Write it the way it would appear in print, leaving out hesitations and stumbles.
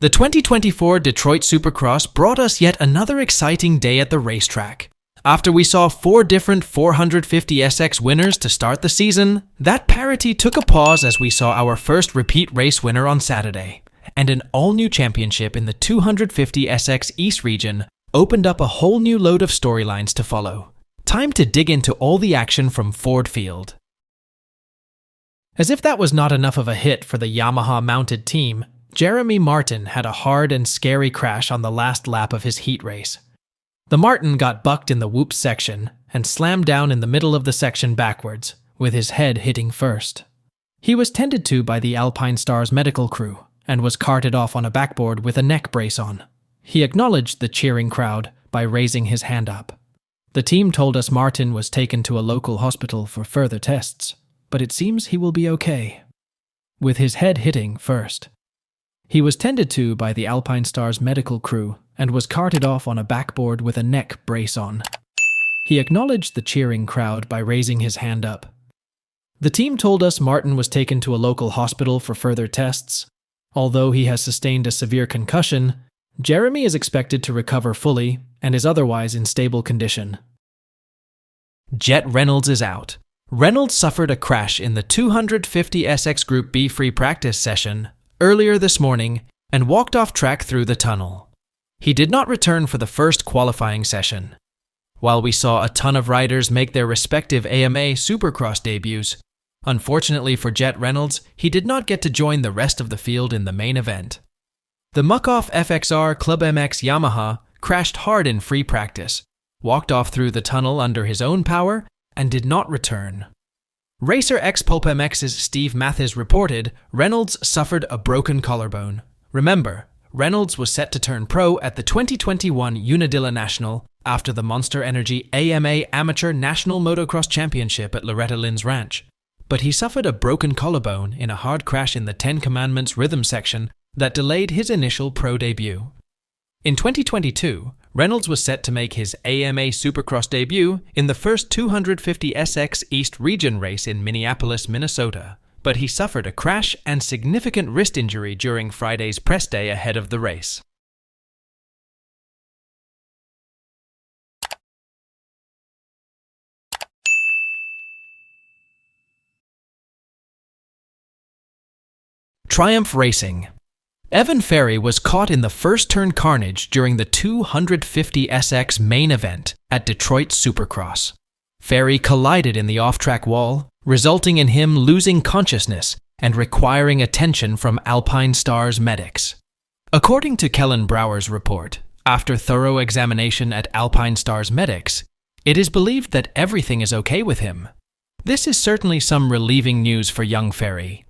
The 2024 Detroit Supercross brought us yet another exciting day at the racetrack. After we saw 4 different 450SX winners to start the season, that parity took a pause as we saw our first repeat race winner on Saturday. And an all-new championship in the 250SX East region opened up a whole new load of storylines to follow. Time to dig into all the action from Ford Field. As if that was not enough of a hit for the Yamaha-mounted team, Jeremy Martin had a hard and scary crash on the last lap of his heat race. The Martin got bucked in the whoops section and slammed down in the middle of the section backwards, with his head hitting first. He was tended to by the Alpine Stars medical crew and was carted off on a backboard with a neck brace on. He acknowledged the cheering crowd by raising his hand up. The team told us Martin was taken to a local hospital for further tests, but it seems he will be okay. With his head hitting first. He was tended to by the Alpine Stars medical crew and was carted off on a backboard with a neck brace on. He acknowledged the cheering crowd by raising his hand up. The team told us Martin was taken to a local hospital for further tests. Although he has sustained a severe concussion, Jeremy is expected to recover fully and is otherwise in stable condition. Jett Reynolds is out. Reynolds suffered a crash in the 250SX Group B free practice session earlier this morning and walked off track through the tunnel. He did not return for the first qualifying session. While we saw a ton of riders make their respective AMA Supercross debuts, unfortunately for Jett Reynolds, he did not get to join the rest of the field in the main event. The Muck-Off FXR Club MX Yamaha crashed hard in free practice, walked off through the tunnel under his own power, and did not return. Racer X Pulp MX's Steve Mathis reported Reynolds suffered a broken collarbone. Remember, Reynolds was set to turn pro at the 2021 Unadilla National after the Monsterenergy AMA Amateur National Motocross Championship at Loretta Lynn's ranch, but he suffered a broken collarbone in a hard crash in the 10 Commandments rhythm section that delayed his initial pro debut. In 2022, Reynolds was set to make his AMA Supercross debut in the first 250SX East Region race in Minneapolis, Minnesota, but he suffered a crash and significant wrist injury during Friday's press day ahead of the race. Triumph Racing. Evan Ferry was caught in the first turn carnage during the 250SX main event at Detroit Supercross. Ferry collided in the off-track wall, resulting in him losing consciousness and requiring attention from Alpine Stars medics. According to Kellen Brower's report, after thorough examination at Alpine Stars medics, it is believed that everything is okay with him. This is certainly some relieving news for young Ferry.